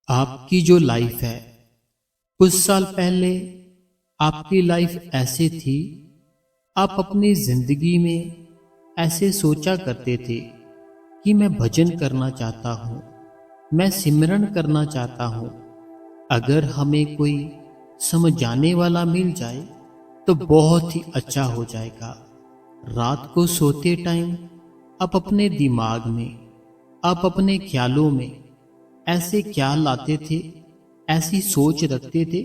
आपकी जो लाइफ है, कुछ साल पहले आपकी लाइफ ऐसे थी। आप अपनी जिंदगी में ऐसे सोचा करते थे कि मैं भजन करना चाहता हूँ, मैं सिमरन करना चाहता हूँ। अगर हमें कोई समझाने वाला मिल जाए तो बहुत ही अच्छा हो जाएगा। रात को सोते टाइम आप अपने दिमाग में, आप अपने ख्यालों में ऐसे ख्याल लाते थे, ऐसी सोच रखते थे,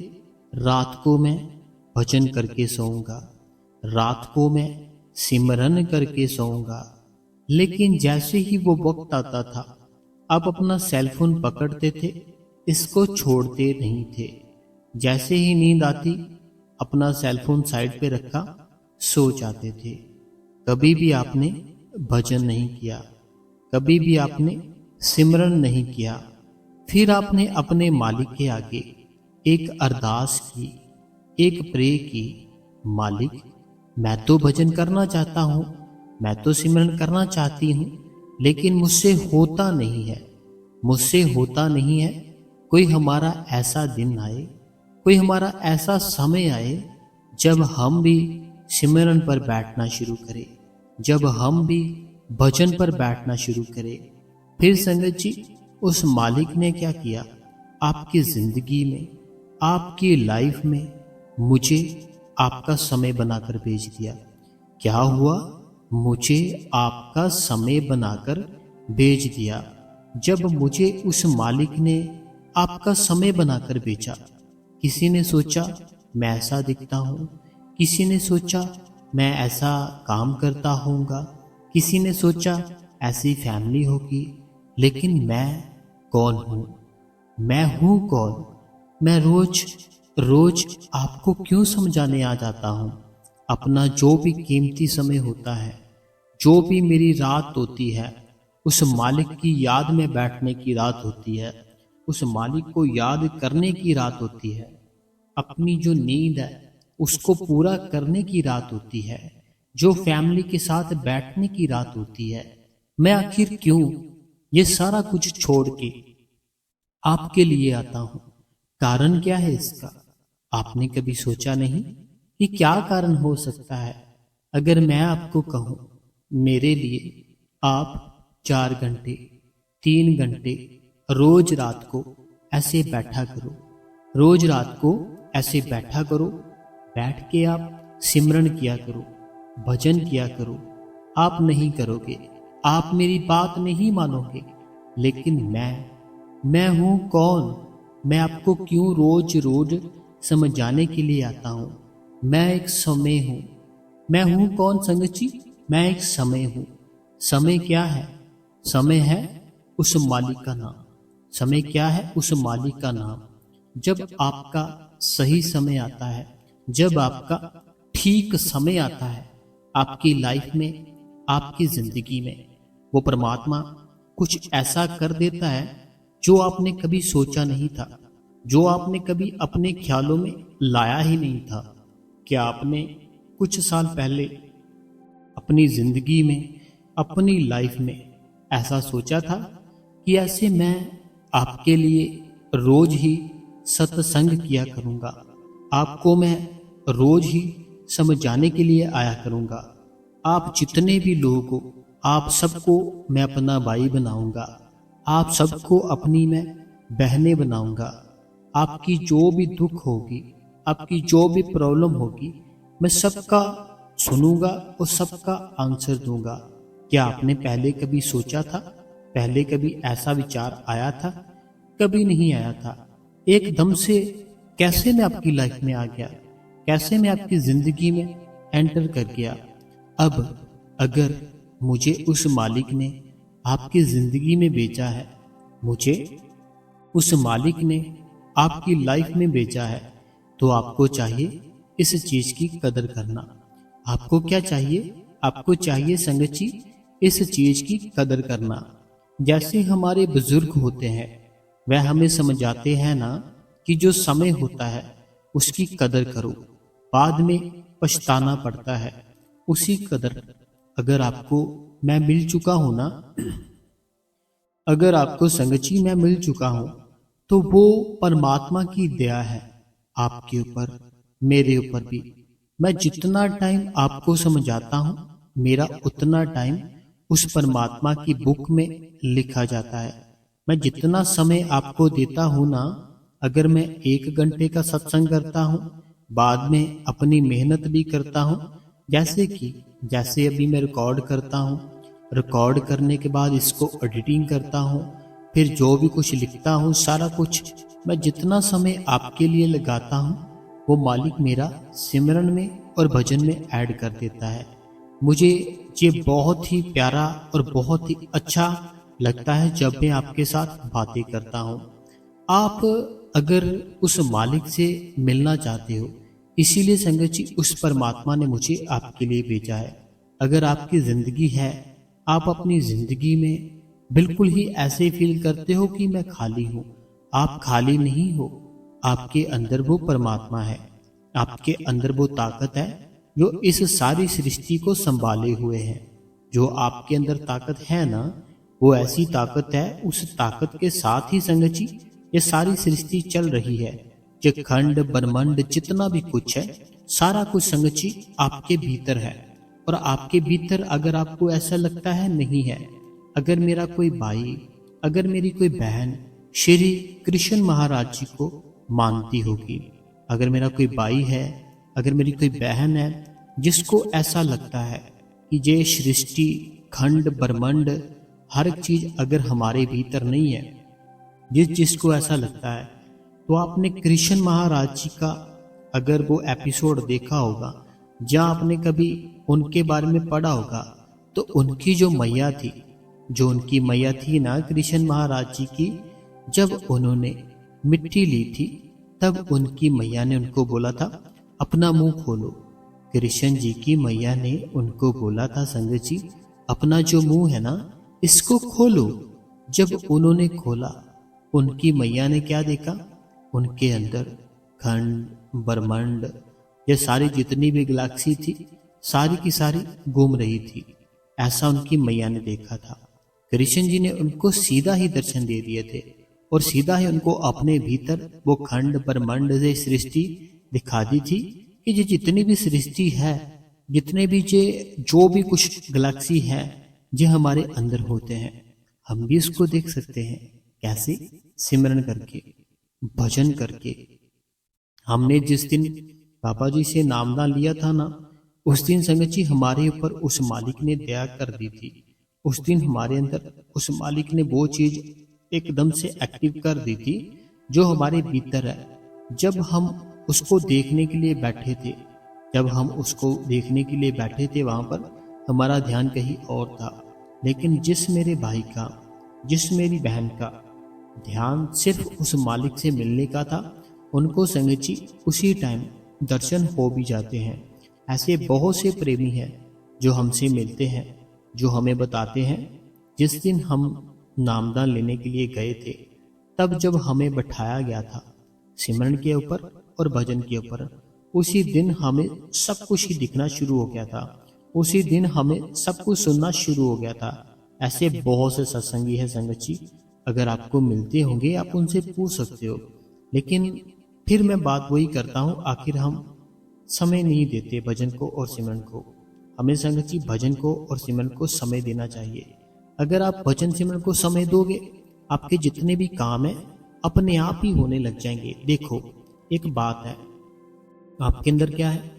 रात को मैं भजन करके सोऊंगा, रात को मैं सिमरन करके सोऊंगा। लेकिन जैसे ही वो वक्त आता था, आप अपना सेलफोन पकड़ते थे, इसको छोड़ते नहीं थे। जैसे ही नींद आती, अपना सेलफोन साइड पे रखा, सो जाते थे। कभी भी आपने भजन नहीं किया, कभी भी आपने सिमरन नहीं किया। फिर आपने अपने मालिक के आगे एक अरदास की, एक प्रे की, मालिक मैं तो भजन करना चाहता हूँ, मैं तो सिमरन करना चाहती हूँ, लेकिन मुझसे होता नहीं है, मुझसे होता नहीं है। कोई हमारा ऐसा दिन आए, कोई हमारा ऐसा समय आए जब हम भी सिमरन पर बैठना शुरू करें, जब हम भी भजन पर बैठना शुरू करें। फिर संगत जी, उस मालिक ने क्या किया आपकी जिंदगी में, आपकी लाइफ में, मुझे आपका समय बनाकर भेज दिया। क्या हुआ? मुझे आपका समय बनाकर भेज दिया। जब मुझे उस मालिक ने आपका समय बनाकर भेजा, किसी ने सोचा मैं ऐसा दिखता हूँ, किसी ने सोचा मैं ऐसा काम करता होऊंगा, किसी ने सोचा ऐसी फैमिली होगी, लेकिन मैं कौन हूँ? मैं हूँ कौन? मैं रोज रोज आपको क्यों समझाने आ जाता हूँ? अपना जो भी कीमती समय होता है, जो भी मेरी रात होती है, उस मालिक की याद में बैठने की रात होती है, उस मालिक को याद करने की रात होती है, अपनी जो नींद है उसको पूरा करने की रात होती है, जो फैमिली के साथ बैठने की रात होती है। मैं आखिर क्यों ये सारा कुछ छोड़ के आपके लिए आता हूं? कारण क्या है इसका? आपने कभी सोचा नहीं कि क्या कारण हो सकता है? अगर मैं आपको कहूं, मेरे लिए आप 4 घंटे, 3 घंटे रोज रात को ऐसे बैठा करो, रोज रात को ऐसे बैठा करो, बैठ के आप सिमरन किया करो, भजन किया करो। आप नहीं करोगे, आप मेरी बात नहीं मानोगे, लेकिन मैं हूं कौन? मैं आपको क्यों रोज रोज समझाने के लिए आता हूं? मैं एक समय हूं। मैं हूं कौन संगत जी? मैं एक समय हूं। समय क्या है? समय है उस मालिक का नाम। समय क्या है? उस मालिक का नाम। जब आपका सही समय आता है, जब आपका ठीक समय आता है आपकी लाइफ में, आपकी जिंदगी में, वो परमात्मा कुछ ऐसा कर देता है जो आपने कभी सोचा नहीं था, जो आपने कभी अपने ख्यालों में लाया ही नहीं था। क्या आपने कुछ साल पहले अपनी जिंदगी में, अपनी लाइफ में ऐसा सोचा था कि ऐसे मैं आपके लिए रोज ही सत्संग किया करूंगा, आपको मैं रोज ही समझाने के लिए आया करूंगा, आप जितने भी लोग हो आप सबको मैं अपना भाई बनाऊंगा, आप सबको अपनी मैं बहनें बनाऊंगा, आपकी जो भी दुख होगी, आपकी जो भी प्रॉब्लम होगी, मैं सबका सुनूंगा और सबका आंसर दूंगा। क्या आपने पहले कभी सोचा था? पहले कभी ऐसा विचार आया था? कभी नहीं आया था। एकदम से कैसे मैं आपकी लाइफ में आ गया, कैसे मैं आपकी जिंदगी में एंटर कर गया। अब अगर मुझे उस मालिक ने आपकी जिंदगी में भेजा है, मुझे उस मालिक ने आपकी लाइफ में भेजा है, तो आपको चाहिए इस चीज की कदर करना। आपको क्या चाहिए? आपको चाहिए संगत जी इस चीज की कदर करना। जैसे हमारे बुजुर्ग होते हैं, वह हमें समझाते हैं ना कि जो समय होता है उसकी कदर करो, बाद में पछताना पड़ता है। उसी कदर अगर आपको मैं मिल चुका हूं ना, अगर आपको संगत जी मैं मिल चुका हूं, तो वो परमात्मा की दया है आपके ऊपर, मेरे ऊपर भी। मैं जितना टाइम आपको समझाता हूँ, मेरा उतना टाइम उस परमात्मा की बुक में लिखा जाता है। मैं जितना समय आपको देता हूँ ना, अगर मैं 1 घंटे का सत्संग करता हूँ, बाद में अपनी मेहनत भी करता हूँ, जैसे अभी मैं रिकॉर्ड करता हूँ, रिकॉर्ड करने के बाद इसको एडिटिंग करता हूँ, फिर जो भी कुछ लिखता हूँ, सारा कुछ मैं जितना समय आपके लिए लगाता हूँ, वो मालिक मेरा सिमरन में और भजन में ऐड कर देता है। मुझे ये बहुत ही प्यारा और बहुत ही अच्छा लगता है जब मैं आपके साथ बातें करता हूँ। आप अगर उस मालिक से मिलना चाहते हो, इसीलिए संगत जी उस परमात्मा ने मुझे आपके लिए भेजा है। अगर आपकी जिंदगी है, आप अपनी जिंदगी में बिल्कुल ही ऐसे फील करते हो कि मैं खाली हूँ, आप खाली नहीं हो। आपके अंदर वो परमात्मा है, आपके अंदर वो ताकत है जो इस सारी सृष्टि को संभाले हुए है। जो आपके अंदर ताकत है ना, वो ऐसी ताकत है, उस ताकत के साथ ही संगत जी ये सारी सृष्टि चल रही है। ये खंड ब्रह्मांड जितना भी कुछ है, सारा कुछ संगत जी आपके भीतर है। और आपके भीतर अगर आपको ऐसा लगता है नहीं है, अगर मेरा कोई भाई, अगर मेरी कोई बहन श्री कृष्ण महाराज जी को मानती होगी, अगर मेरा कोई भाई है, अगर मेरी कोई बहन है जिसको ऐसा लगता है कि ये सृष्टि खंड ब्रह्मांड हर एक चीज अगर हमारे भीतर नहीं है, जिसको ऐसा लगता है, तो आपने कृष्ण महाराज जी का अगर वो एपिसोड देखा होगा, जहाँ आपने कभी उनके बारे में पढ़ा होगा, तो उनकी जो मैया थी, जो उनकी मैया थी ना कृष्ण महाराज जी की, जब उन्होंने मिट्टी ली थी, तब उनकी मैया ने उनको बोला था अपना मुंह खोलो। कृष्ण जी की मैया ने उनको बोला था संगत जी, अपना जो मुंह है ना, इसको खोलो। जब उन्होंने खोला, उनकी मैया ने क्या देखा, उनके अंदर खंड ब्रह्मांड, ये सारी जितनी भी गैलेक्सी थी, सारी की सारी घूम रही थी। ऐसा उनकी मैया ने देखा था। कृष्ण जी ने उनको सीधा ही दर्शन दे दिए थे और सीधा ही उनको अपने भीतर वो खंड ब्रह्मांड से सृष्टि दिखा दी थी कि ये जितनी भी सृष्टि है, जितने भी जो भी कुछ गैलेक्सी है, ये हमारे अंदर होते हैं। हम भी इसको देख सकते हैं। कैसे? सिमरन करके, भजन करके। हमने जिस दिन बाबा जी से नामदान लिया था ना, उस दिन संगत जी हमारे ऊपर उस मालिक ने दया कर दी थी। उस दिन हमारे अंदर उस मालिक ने वो चीज एकदम से एक्टिव कर दी थी जो हमारे भीतर है। जब हम उसको देखने के लिए बैठे थे, वहां पर हमारा ध्यान कहीं और था। लेकिन जिस मेरे भाई का, जिस मेरी बहन का ध्यान सिर्फ उस मालिक से मिलने का था, उनको संगत जी उसी टाइम दर्शन हो भी जाते हैं। ऐसे बहुत से प्रेमी हैं जो हमसे मिलते हैं, जो हमें बताते हैं, जिस दिन हम नामदान लेने के लिए गए थे, तब जब हमें बैठाया गया था सिमरन के ऊपर और भजन के ऊपर, उसी दिन हमें सब कुछ ही दिखना शुरू हो गया था। उसी दिन हमें सब कुछ सुनना शुरू हो गया था। ऐसे बहुत से सत्संगी है संगत जी, अगर आपको मिलते होंगे आप उनसे पूछ सकते हो। लेकिन फिर मैं बात वही करता हूँ, आखिर हम समय नहीं देते भजन को और सिमरन को। हमें संगत जी भजन को और सिमरन को समय देना चाहिए। अगर आप भजन सिमरन को समय दोगे, आपके जितने भी काम है अपने आप ही होने लग जाएंगे। देखो एक बात है, आपके अंदर क्या है?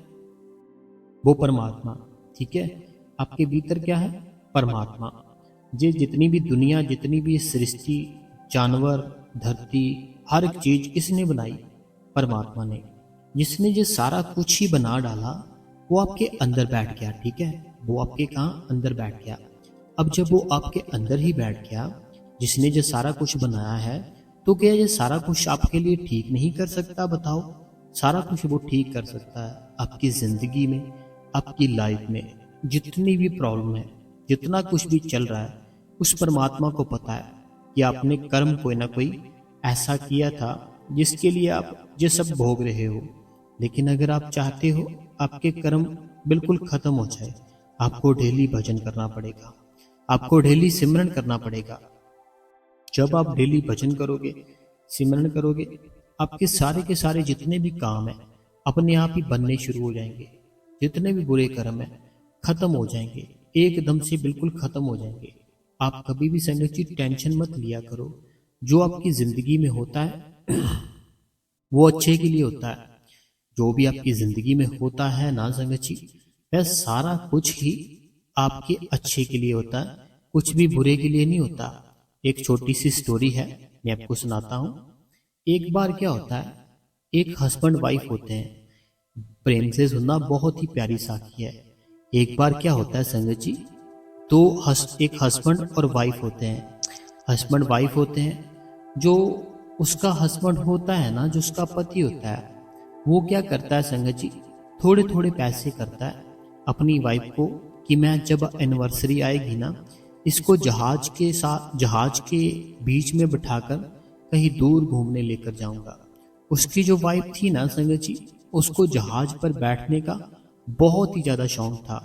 वो परमात्मा, ठीक है। आपके भीतर क्या है? परमात्मा। ये जितनी भी दुनिया, जितनी भी सृष्टि, जानवर, धरती, हर एक चीज किसने बनाई? परमात्मा ने। जिसने ये सारा कुछ ही बना डाला, वो आपके अंदर बैठ गया, ठीक है। वो आपके कहाँ? अंदर बैठ गया। अब जब वो आपके अंदर ही बैठ गया, जिसने ये सारा कुछ बनाया है, तो क्या ये सारा कुछ आपके लिए ठीक नहीं कर सकता? बताओ। सारा कुछ वो ठीक कर सकता है। आपकी जिंदगी में, आपकी लाइफ में जितनी भी प्रॉब्लम है, जितना कुछ भी चल रहा है, उस परमात्मा को पता है कि आपने कर्म कोई ना कोई ऐसा किया था जिसके लिए आप ये सब भोग रहे हो। लेकिन अगर आप चाहते हो आपके कर्म बिल्कुल खत्म हो जाए, आपको डेली भजन करना पड़ेगा, आपको डेली सिमरन करना पड़ेगा। जब आप डेली भजन करोगे, सिमरन करोगे, आपके सारे के सारे जितने भी काम हैं अपने आप ही बनने शुरू हो जाएंगे। जितने भी बुरे कर्म हैं खत्म हो जाएंगे, एकदम से बिल्कुल खत्म हो जाएंगे। आप कभी भी संगत जी टेंशन मत लिया करो। जो आपकी जिंदगी में होता है वो अच्छे के लिए होता है। जो भी आपकी जिंदगी में होता है ना संगत जी, वह सारा कुछ ही आपके अच्छे के लिए होता है, कुछ भी बुरे के लिए नहीं होता। एक छोटी सी स्टोरी है, मैं आपको सुनाता हूँ। एक बार क्या होता है, एक हस्बैंड वाइफ होते हैं। प्रेम से सुनना, बहुत ही प्यारी साखी है। एक बार क्या होता है संगत जी, एक हस्बैंड और वाइफ होते हैं। हस्बैंड वाइफ होते हैं। जो उसका हस्बैंड होता है ना, जो उसका पति होता है, वो क्या करता है संगत जी, थोड़े थोड़े पैसे करता है अपनी वाइफ को कि मैं जब एनिवर्सरी आएगी ना, इसको जहाज के बीच में बिठाकर कहीं दूर घूमने लेकर जाऊंगा। उसकी जो वाइफ थी ना संगत जी, उसको जहाज पर बैठने का बहुत ही ज्यादा शौक था।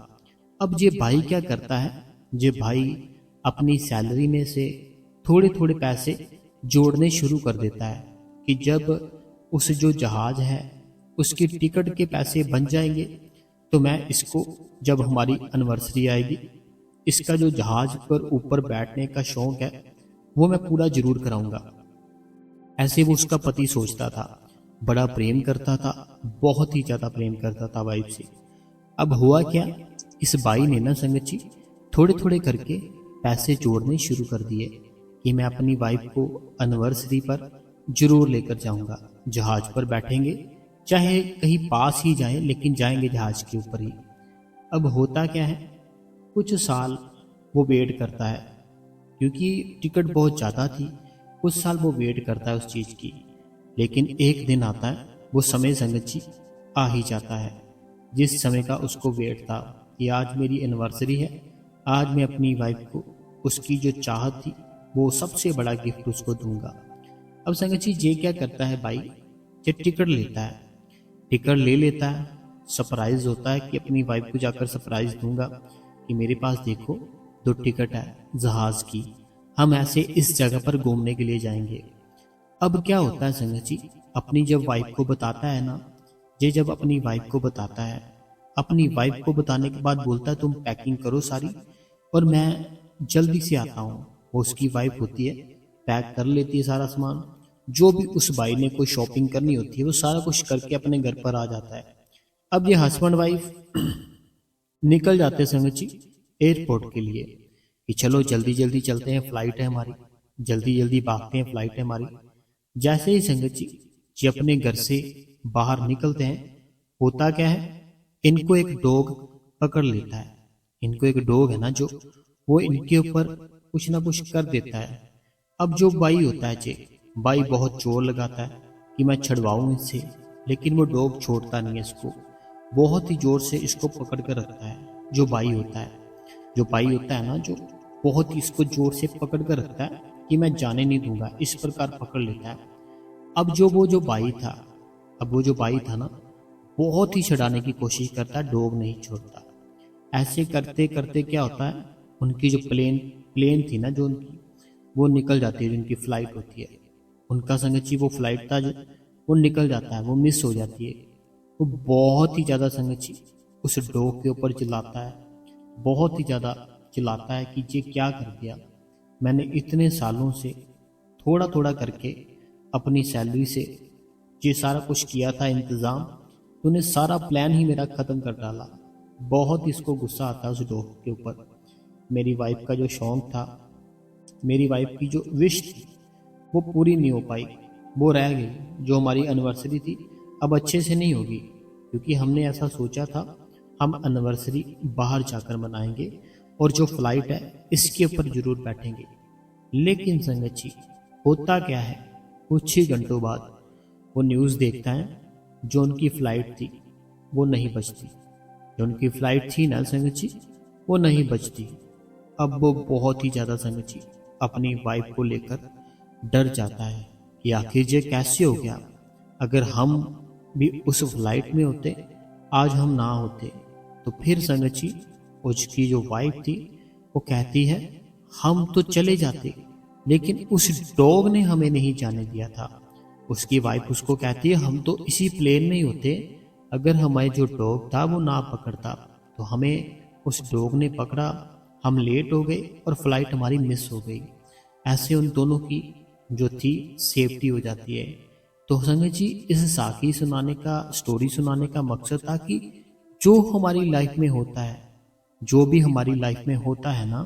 अब ये भाई क्या करता है, ये भाई अपनी सैलरी में से थोड़े थोड़े पैसे जोड़ने शुरू कर देता है कि जब उस जो जहाज है उसकी टिकट के पैसे बन जाएंगे तो मैं इसको, जब हमारी एनिवर्सरी आएगी, इसका जो जहाज पर ऊपर बैठने का शौक है वो मैं पूरा जरूर कराऊंगा। ऐसे वो उसका पति सोचता था। बड़ा प्रेम करता था, बहुत ही ज्यादा प्रेम करता था वाइफ से। अब हुआ क्या, इस भाई ने ना संगत जी थोड़े थोड़े करके पैसे जोड़ने शुरू कर दिए कि मैं अपनी वाइफ को एनिवर्सरी पर जरूर लेकर जाऊंगा। जहाज पर बैठेंगे, चाहे कहीं पास ही जाएं, लेकिन जाएंगे जहाज के ऊपर ही। अब होता क्या है, कुछ साल वो वेट करता है, क्योंकि टिकट बहुत ज़्यादा थी। कुछ साल वो वेट करता है उस चीज़ की। लेकिन एक दिन आता है, वो समय संगत जी आ ही जाता है जिस समय का उसको वेट था कि आज मेरी एनिवर्सरी है, आज मैं अपनी वाइफ को उसकी जो चाहत थी वो सबसे बड़ा गिफ्ट उसको दूंगा। अब संगत जी ये क्या करता है भाई, ये टिकट लेता है, टिकट ले लेता है। सरप्राइज होता है कि अपनी वाइफ को जाकर सरप्राइज दूंगा कि मेरे पास देखो 2 टिकट है जहाज की, हम ऐसे इस जगह पर घूमने के लिए जाएंगे। अब क्या होता है संगत जी, अपनी जब वाइफ को बताता है ना, ये जब अपनी वाइफ को बताता है, अपनी वाइफ को बताने के बाद बोलता है तुम पैकिंग करो सारी और मैं जल्दी से आता हूँ। वो उसकी वाइफ होती है, पैक कर लेती है सारा सामान। जो भी उस भाई ने कोई शॉपिंग करनी होती है वो सारा कुछ करके अपने घर पर आ जाता है। अब ये हस्बैंड वाइफ निकल जाते हैं संगत जी एयरपोर्ट के लिए कि चलो जल्दी जल्दी चलते हैं, फ्लाइट है हमारी, जल्दी जल्दी भागते हैं, फ्लाइट है हमारी। जैसे ही संगत जी अपने घर से बाहर निकलते हैं, होता क्या है, इनको एक डॉग पकड़ लेता है। इनको एक डॉग है ना, जो वो इनके ऊपर कुछ ना कुछ कर देता है। अब जो बाई होता है, बाई बहुत जोर लगाता है कि मैं छड़वाऊं इससे, लेकिन वो डॉग छोड़ता नहीं है इसको, बहुत ही जोर से इसको पकड़ कर रखता है। जो बाई होता है, जो बाई होता है ना, जो बहुत ही इसको जोर से पकड़ कर रखता है कि मैं जाने नहीं दूंगा, इस प्रकार पकड़ लेता है। अब जो बाई था, अब वो जो बाई था ना, बहुत ही छड़ाने की कोशिश करता है, डॉग नहीं छोड़ता। ऐसे करते करते क्या होता है, उनकी जो प्लेन थी ना, जो उनकी वो निकल जाती है, जिनकी फ्लाइट होती है उनका संगत जी, वो फ्लाइट था जो वो निकल जाता है, वो मिस हो जाती है। वो बहुत ही ज़्यादा संगत जी उस डॉग के ऊपर चिल्लाता है, बहुत ही ज़्यादा चिल्लाता है कि ये क्या कर दिया, मैंने इतने सालों से थोड़ा थोड़ा करके अपनी सैलरी से ये सारा कुछ किया था इंतज़ाम, तूने सारा प्लान ही मेरा ख़त्म कर डाला। बहुत इसको गुस्सा आता है उस डॉग के ऊपर। मेरी वाइफ का जो शौक़ था, मेरी वाइफ की जो विश थी वो पूरी नहीं हो पाई, वो रह गई। जो हमारी एनिवर्सरी थी अब अच्छे से नहीं होगी, क्योंकि हमने ऐसा सोचा था हम एनिवर्सरी बाहर जाकर मनाएंगे और जो फ्लाइट है इसके ऊपर जरूर बैठेंगे। लेकिन संगत जी होता क्या है, कुछ ही घंटों बाद वो न्यूज़ देखता है, जो उनकी फ्लाइट थी वो नहीं बचती। जो उनकी फ्लाइट थी ना संगत जी, वो नहीं बचती। अब वो बहुत ही ज़्यादा संगत जी अपनी वाइफ को लेकर डर जाता है कि आखिर ये कैसे हो गया। अगर हम भी उस फ्लाइट में होते, आज हम ना होते, तो फिर संगत जी उसकी जो वाइफ थी वो कहती है हम तो चले जाते, लेकिन उस डॉग ने हमें नहीं जाने दिया था। उसकी वाइफ उसको कहती है हम तो इसी प्लेन में ही होते, अगर हमारे जो डॉग था वो ना पकड़ता तो हमें उस डॉग ने पकड़ा, हम लेट हो गए और फ्लाइट हमारी मिस हो गई। ऐसे उन दोनों की जो थी सेफ्टी हो जाती है। तो संगत जी, इस साखी सुनाने का, स्टोरी सुनाने का मकसद था कि जो हमारी लाइफ में होता है, जो भी हमारी लाइफ में होता है ना,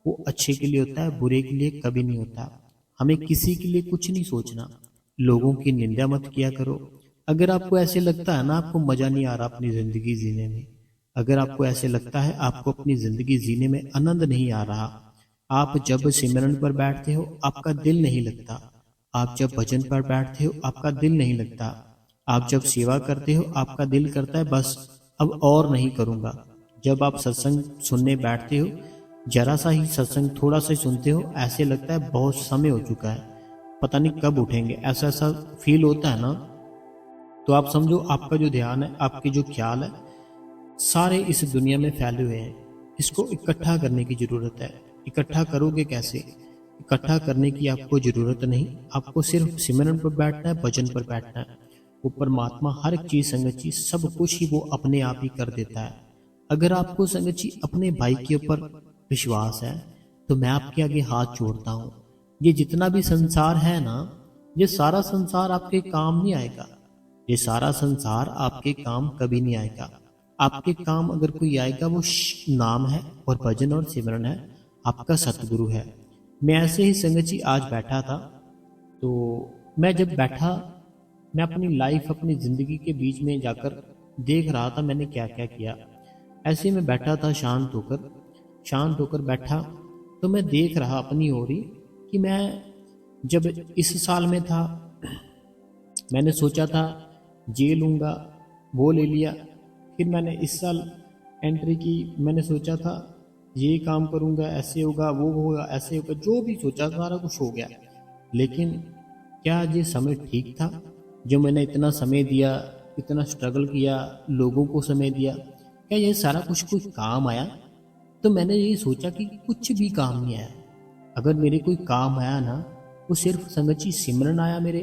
वो अच्छे के लिए होता है, बुरे के लिए कभी नहीं होता। हमें किसी के लिए कुछ नहीं सोचना, लोगों की निंदा मत किया करो। अगर आपको ऐसे लगता है ना आपको मजा नहीं आ रहा अपनी जिंदगी जीने में, अगर आपको ऐसे लगता है आपको अपनी जिंदगी जीने में आनंद नहीं आ रहा, आप जब सिमरन पर बैठते हो आपका दिल नहीं लगता, आप जब भजन पर बैठते हो आपका दिल नहीं लगता, आप जब सेवा करते हो आपका दिल करता है बस अब और नहीं करूंगा। जब आप सत्संग सुनने बैठते हो, जरा सा ही सत्संग थोड़ा सा ही सुनते हो, ऐसे लगता है बहुत समय हो चुका है, पता नहीं कब उठेंगे, ऐसा ऐसा फील होता है ना। तो आप समझो आपका जो ध्यान है, आपके जो ख्याल है, सारे इस दुनिया में फैले हुए हैं। इसको इकट्ठा करने की जरूरत है। इकट्ठा करोगे कैसे? इकट्ठा करने की आपको जरूरत नहीं, आपको सिर्फ सिमरन पर बैठना है, भजन पर बैठना है। वो परमात्मा हर एक चीज संगत जी, सब कुछ ही वो अपने आप ही कर देता है। अगर आपको संगत जी अपने भाई के ऊपर विश्वास है तो मैं आपके आगे हाथ जोड़ता हूँ। ये जितना भी संसार है ना, ये सारा संसार आपके काम नहीं आएगा। ये सारा संसार आपके काम कभी नहीं आएगा। आपके काम अगर कोई आएगा वो नाम है और भजन और सिमरन है, आपका सतगुरु है। मैं ऐसे ही संगत जी आज बैठा था, तो मैं जब बैठा, मैं अपनी लाइफ, अपनी जिंदगी के बीच में जाकर देख रहा था मैंने क्या क्या किया। ऐसे ही मैं बैठा था शांत होकर बैठा, तो मैं देख रहा अपनी ओर ही कि मैं जब इस साल में था, मैंने सोचा था ये लूँगा, वो ले लिया। फिर मैंने इस साल एंट्री की, मैंने सोचा था ये काम करूँगा, ऐसे होगा, वो होगा, ऐसे होगा, जो भी सोचा सारा कुछ हो गया। लेकिन क्या ये समय ठीक था? जो मैंने इतना समय दिया, इतना स्ट्रगल किया, लोगों को समय दिया, क्या ये सारा कुछ कोई काम आया? तो मैंने ये सोचा कि कुछ भी काम नहीं आया। अगर मेरे कोई काम आया ना, वो सिर्फ संगत जी सिमरन आया मेरे,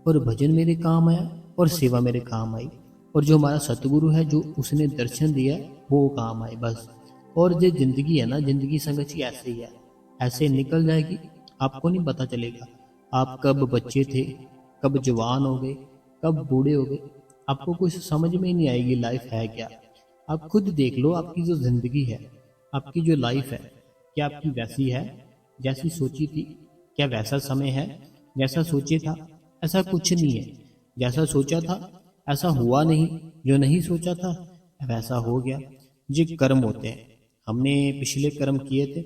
और भजन मेरे काम आया, और सेवा मेरे काम आई, और जो हमारा सतगुरु है जो उसने दर्शन दिया वो काम आए बस। और जो जिंदगी है ना, जिंदगी संगत जी ऐसे ही है, ऐसे निकल जाएगी, आपको नहीं पता चलेगा आप कब बच्चे थे, कब जवान हो गए, कब बूढ़े हो गए, आपको कुछ समझ में ही नहीं आएगी लाइफ है क्या। आप खुद देख लो, आपकी जो जिंदगी है, आपकी जो लाइफ है, क्या आपकी वैसी है जैसी सोची थी? क्या वैसा समय है जैसा सोचे था? ऐसा कुछ नहीं है। जैसा सोचा था ऐसा हुआ नहीं, जो नहीं सोचा था वैसा हो गया। ये कर्म होते हैं, हमने पिछले कर्म किए थे,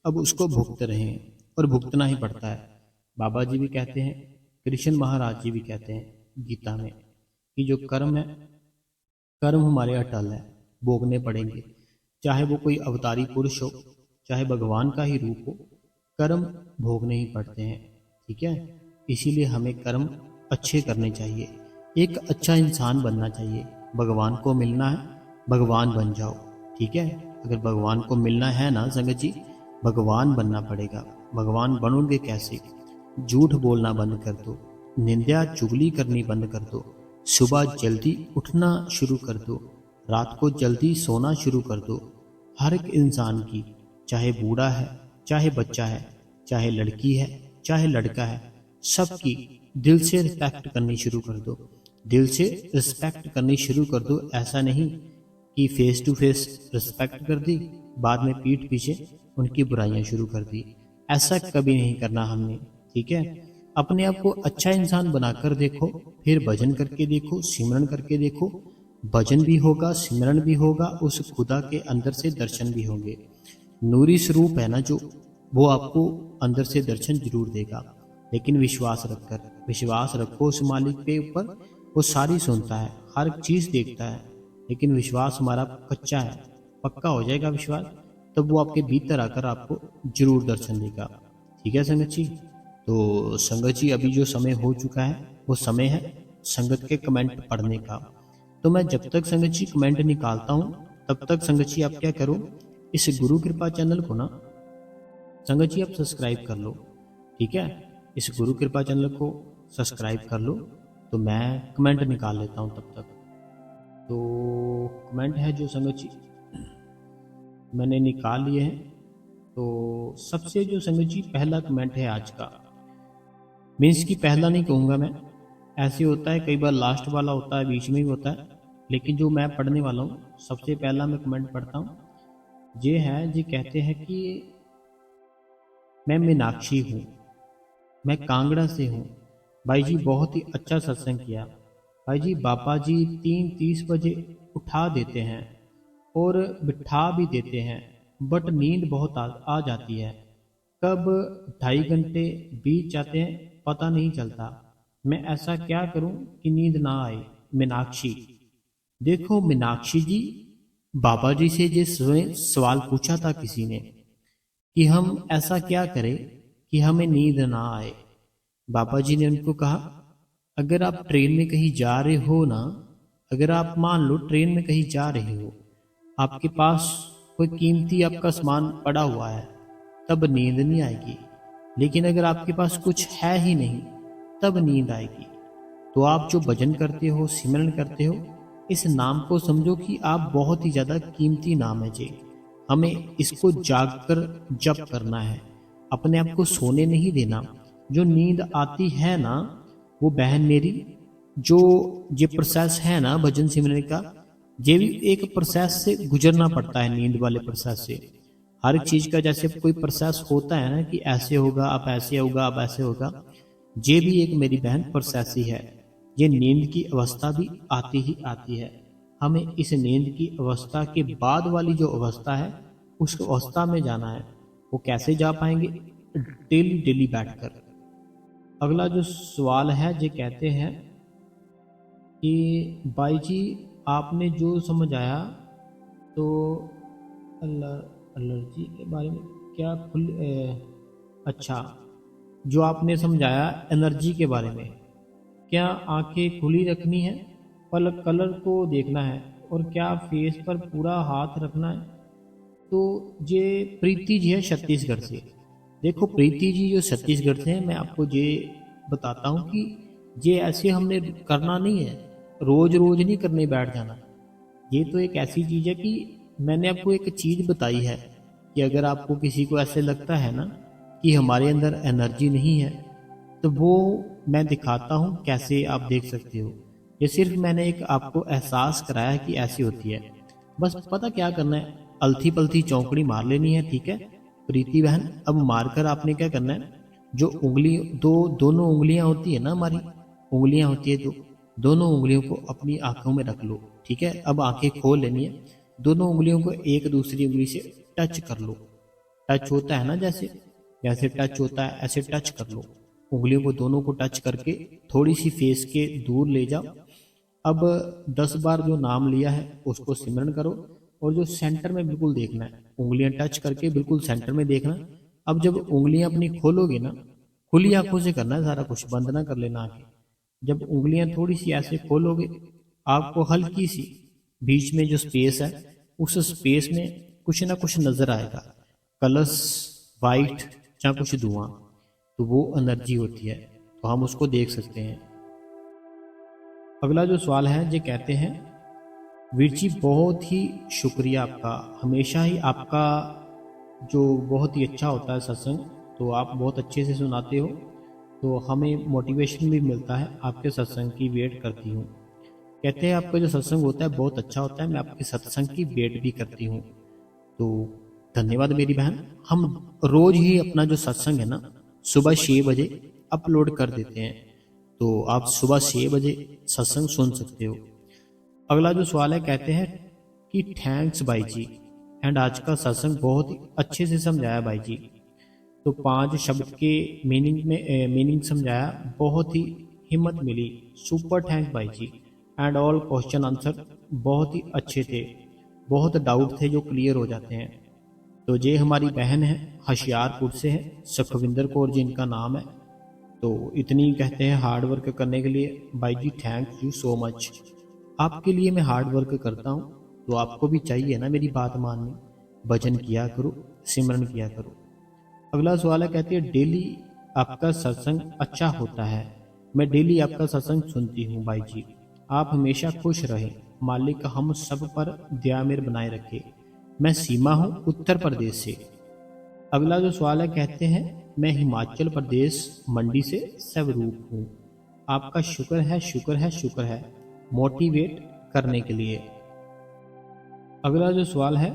अब उसको भुगत रहे हैं, और भुगतना ही पड़ता है। बाबा जी भी कहते हैं, कृष्ण महाराज जी भी कहते हैं गीता में कि जो कर्म है, कर्म हमारे अटल है, भोगने पड़ेंगे। चाहे वो कोई अवतारी पुरुष हो, चाहे भगवान का ही रूप हो, कर्म भोगने ही पड़ते हैं। ठीक है, इसीलिए हमें कर्म अच्छे करने चाहिए, एक अच्छा इंसान बनना चाहिए। भगवान को मिलना है, भगवान बन जाओ। ठीक है, अगर भगवान को मिलना है ना संगत जी, भगवान बनना पड़ेगा। भगवान बनोगे कैसे? झूठ बोलना बंद कर दो, निंदा चुगली करनी बंद कर दो, सुबह जल्दी उठना शुरू कर दो, रात को जल्दी सोना शुरू कर दो। हर एक इंसान की, चाहे बूढ़ा है, चाहे बच्चा है, चाहे लड़की है, चाहे लड़का है, सबकी दिल से रिस्पेक्ट करनी शुरू कर दो। दिल से रिस्पेक्ट करनी शुरू कर दो। ऐसा नहीं कि फेस टू फेस रिस्पेक्ट कर दी, बाद में पीठ पीछे उनकी बुराइयां शुरू कर दी। ऐसा कभी नहीं करना हमने। ठीक है, अपने आप को अच्छा इंसान बनाकर देखो, फिर भजन करके देखो, सिमरन करके देखो। भजन भी होगा, सिमरन भी होगा, उस खुदा के अंदर से दर्शन भी होंगे। नूरी स्वरूप है ना जो, वो आपको अंदर से दर्शन जरूर देगा। लेकिन विश्वास रखो उस मालिक के ऊपर। वो सारी सुनता है, हर चीज देखता है, लेकिन विश्वास हमारा कच्चा है। पक्का हो जाएगा विश्वास, तब वो आपके भीतर आकर आपको जरूर दर्शन देगा। ठीक है संगत जी, तो संगत जी अभी जो समय हो चुका है वो समय है संगत के कमेंट पढ़ने का। तो मैं जब तक संगत जी कमेंट निकालता हूँ, तब तक संगत जी आप क्या करो, इस गुरु कृपा चैनल को ना संगत जी आप सब्सक्राइब कर लो। ठीक है, इस गुरु कृपा चैनल को सब्सक्राइब कर लो। तो मैं कमेंट निकाल लेता हूँ तब तक। तो कमेंट है जो संगत जी मैंने निकाल लिए हैं। तो सबसे जो संगत जी पहला कमेंट है आज का, मीन्स कि पहला नहीं कहूँगा मैं, ऐसे होता है कई बार लास्ट वाला होता है, बीच में भी होता है, लेकिन जो मैं पढ़ने वाला हूँ सबसे पहला मैं कमेंट पढ़ता हूँ। ये है, जी कहते हैं कि मैं मीनाक्षी हूँ, मैं कांगड़ा से हूँ। भाई जी बहुत ही अच्छा सत्संग किया। भाई जी बाबा जी 3:30 बजे उठा देते हैं और बिठा भी देते हैं, बट नींद बहुत आ जाती है। कब 2.5 घंटे बीत जाते हैं पता नहीं चलता। मैं ऐसा क्या करूं कि नींद ना आए। मीनाक्षी, देखो मीनाक्षी जी, बाबा जी से ये सवाल पूछा था किसी ने कि हम ऐसा क्या करें कि हमें नींद ना आए। बाबा जी ने उनको कहा, अगर आप ट्रेन में कहीं जा रहे हो ना, अगर आप मान लो ट्रेन में कहीं जा रहे हो, आपके पास कोई कीमती आपका सामान पड़ा हुआ है, तब नींद नहीं आएगी। लेकिन अगर आपके पास कुछ है ही नहीं, तब नींद आएगी। तो आप जो भजन करते हो, सिमरन करते हो, इस नाम को समझो कि आप बहुत ही ज़्यादा कीमती नाम है जी। हमें इसको जागकर जप करना है, अपने आप को सोने नहीं देना। जो नींद आती है ना, वो बहन मेरी, जो ये प्रोसेस है ना भजन सिमरन का, ये भी एक प्रोसेस से गुजरना पड़ता है, नींद वाले प्रोसेस से। हर एक चीज़ का जैसे कोई प्रोसेस होता है ना कि ऐसे होगा, अब ऐसे होगा, अब ऐसे होगा, ये भी एक मेरी बहन प्रोसेस ही है। ये नींद की अवस्था भी आती ही आती है। हमें इस नींद की अवस्था के बाद वाली जो अवस्था है, उस अवस्था में जाना है। वो कैसे जा पाएंगे? डेली डेली बैठकर। अगला जो सवाल है, ये कहते हैं कि भाई जी आपने जो समझाया, तो एलर्जी के बारे में क्या अच्छा, जो आपने समझाया एनर्जी के बारे में, क्या आंखें खुली रखनी है, पलक कलर को देखना है, और क्या फेस पर पूरा हाथ रखना है? तो ये प्रीति जी है छत्तीसगढ़ से। देखो प्रीति जी जो छत्तीसगढ़ से है, मैं आपको ये बताता हूँ कि ये ऐसे हमने करना नहीं है, रोज रोज नहीं करने बैठ जाना। ये तो एक ऐसी चीज़ है कि मैंने आपको एक चीज़ बताई है कि अगर आपको किसी को ऐसे लगता है ना कि हमारे अंदर एनर्जी नहीं है, तो वो मैं दिखाता हूँ कैसे आप देख सकते हो। ये सिर्फ मैंने एक आपको एहसास कराया है कि ऐसी होती है। बस पता क्या करना है, अलथी पलथी चौंकड़ी मार लेनी है, ठीक है प्रीति बहन। अब मारकर आपने क्या करना है, जो उंगली दोनों उंगलियां होती है ना, हमारी उंगलियां होती है, जो दोनों उंगलियों को अपनी आंखों में रख लो, ठीक है। अब आंखें खोल लेनी है, दोनों उंगलियों को एक दूसरी उंगली से टच कर लो। टच होता है ना, जैसे जैसे टच होता है ऐसे टच कर लो। उंगलियों को दोनों को टच करके थोड़ी सी फेस के दूर ले जाओ। अब 10 बार जो नाम लिया है उसको सिमरन करो, और जो सेंटर में बिल्कुल देखना है, उंगलियां टच करके बिल्कुल सेंटर में देखना। अब जब उंगलियां अपनी खोलोगे ना, खुली आंखों से करना है सारा कुछ, बंद ना कर लेना आंखें। जब उंगलियां थोड़ी सी ऐसे खोलोगे, आपको हल्की सी बीच में जो स्पेस है, उस स्पेस में कुछ ना कुछ नजर आएगा, कलर्स, वाइट या कुछ धुआं। तो वो एनर्जी होती है, तो हम उसको देख सकते हैं। अगला जो सवाल है, ये कहते हैं, वीर जी बहुत ही शुक्रिया आपका, हमेशा ही आपका जो बहुत ही अच्छा होता है सत्संग, तो आप बहुत अच्छे से सुनाते हो, तो हमें मोटिवेशन भी मिलता है। आपके सत्संग की वेट करती हूँ। कहते हैं आपका जो सत्संग होता है बहुत अच्छा होता है, मैं आपके सत्संग की वेट भी करती हूँ। तो धन्यवाद मेरी बहन। हम रोज ही अपना जो सत्संग है ना, सुबह 6 बजे अपलोड कर देते हैं, तो आप सुबह 6 बजे सत्संग सुन सकते हो। अगला जो सवाल है, कहते हैं कि थैंक्स भाई जी, एंड आज का सत्संग बहुत ही अच्छे से समझाया भाई जी। तो 5 शब्द के मीनिंग समझाया, बहुत ही हिम्मत मिली, सुपर थैंक भाई जी। एंड ऑल क्वेश्चन आंसर बहुत ही अच्छे थे, बहुत डाउट थे जो क्लियर हो जाते हैं। तो ये हमारी बहन है, होशियारपुर से है, सुखविंदर कौर जी इनका नाम है। तो इतनी कहते हैं हार्ड वर्क करने के लिए, भाई जी थैंक यू सो मच। आपके लिए मैं हार्ड वर्क करता हूँ, तो आपको भी चाहिए ना मेरी बात माननी। भजन किया करो, सिमरन किया करो। अगला सवाल है, कहती है डेली आपका सत्संग अच्छा होता है। मैं डेली आपका सत्संग सुनती हूँ भाई जी। आप हमेशा खुश रहें। मालिक हम सब पर दया मेहर बनाए रखे। मैं सीमा हूँ उत्तर प्रदेश से। अगला जो सवाल है, कहते हैं मैं हिमाचल प्रदेश मंडी से स्वरूप हूँ। आपका शुक्र है, शुक्र है, शुक्र है मोटिवेट करने के लिए। अगला जो सवाल है,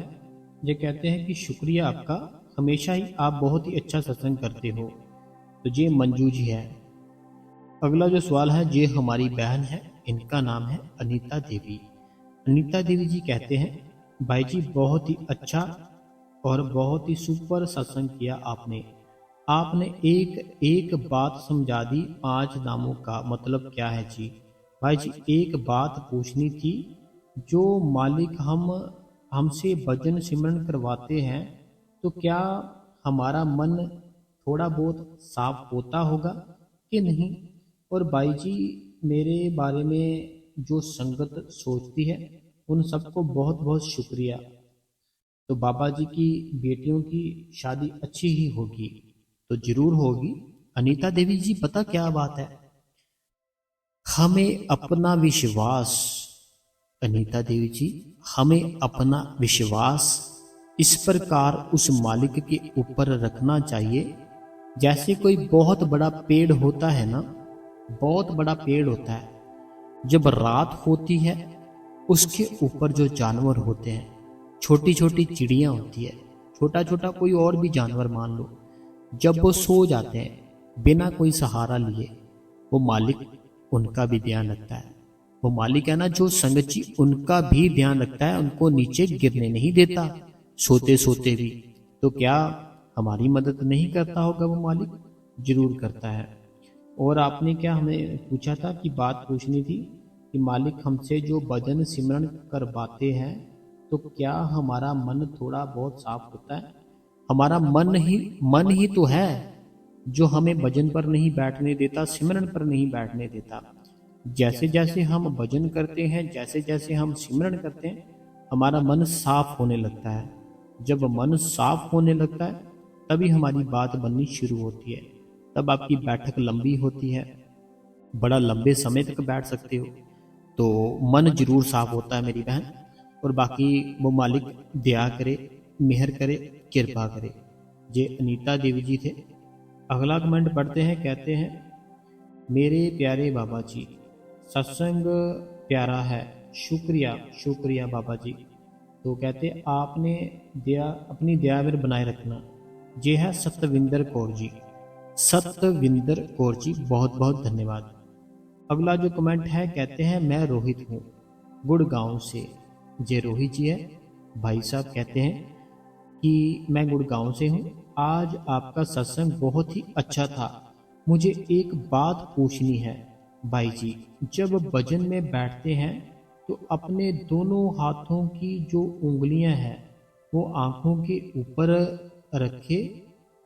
ये कहते हैं कि शुक्रिया आपका, हमेशा ही आप बहुत ही अच्छा सत्संग करते हो। तो ये मंजू जी है। अगला जो सवाल है, ये हमारी बहन है, इनका नाम है अनीता देवी। अनीता देवी जी कहते हैं भाई जी बहुत ही अच्छा और बहुत ही सुपर सत्संग किया आपने। आपने एक एक बात समझा दी, 5 नामों का मतलब क्या है जी। भाई जी एक बात पूछनी थी, जो मालिक हम हमसे भजन सिमरन करवाते हैं, तो क्या हमारा मन थोड़ा बहुत साफ होता होगा कि नहीं। और भाई जी मेरे बारे में जो संगत सोचती है उन सबको बहुत बहुत शुक्रिया। तो बाबा जी की बेटियों की शादी अच्छी ही होगी। तो जरूर होगी। अनीता देवी जी पता क्या बात है, हमें अपना विश्वास, अनीता देवी जी हमें अपना विश्वास इस प्रकार उस मालिक के ऊपर रखना चाहिए, जैसे कोई बहुत बड़ा पेड़ होता है ना, बहुत बड़ा पेड़ होता है, जब रात होती है उसके ऊपर जो जानवर होते हैं, छोटी छोटी चिड़िया होती है, छोटा छोटा कोई और भी जानवर मान लो, जब वो सो जाते हैं बिना कोई सहारा लिए, वो मालिक उनका भी ध्यान रखता है। वो मालिक है ना जो संगत जी, उनका भी ध्यान रखता है, उनको नीचे गिरने नहीं देता सोते सोते भी। तो क्या हमारी मदद नहीं करता होगा वो मालिक? जरूर करता है। और आपने क्या हमें पूछा था कि बात पूछनी थी कि मालिक हमसे जो भजन सिमरन करवाते हैं, तो क्या हमारा मन थोड़ा बहुत साफ होता है? हमारा मन ही तो है जो हमें भजन पर नहीं बैठने देता, सिमरन पर नहीं बैठने देता। जैसे जैसे हम भजन करते हैं, जैसे जैसे हम सिमरन करते हैं, हमारा मन साफ होने लगता है। जब मन साफ होने लगता है तभी हमारी बात बननी शुरू होती है, तब आपकी बैठक लंबी होती है, बड़ा लंबे समय तक बैठ सकते हो। तो मन जरूर साफ होता है मेरी बहन। और बाकी वो मालिक दया करे, मेहर करे, कृपा करे। ये अनीता देवी जी थे। अगला कमेंट पढ़ते हैं, कहते हैं मेरे प्यारे बाबा जी सत्संग प्यारा है, शुक्रिया शुक्रिया बाबा जी। तो कहते आपने दया, अपनी दया में बनाए रखना। ये है सतविंदर कौर जी। सतविंदर कौर जी बहुत बहुत धन्यवाद। अगला जो कमेंट है, कहते हैं मैं रोहित हूँ गुड़गांव से। जे रोहित जी है भाई साहब, कहते हैं कि मैं गुड़गांव से हूँ। आज आपका सत्संग बहुत ही अच्छा था। मुझे एक बात पूछनी है भाई जी, जब भजन में बैठते हैं तो अपने दोनों हाथों की जो उंगलियां हैं वो आंखों के ऊपर रखे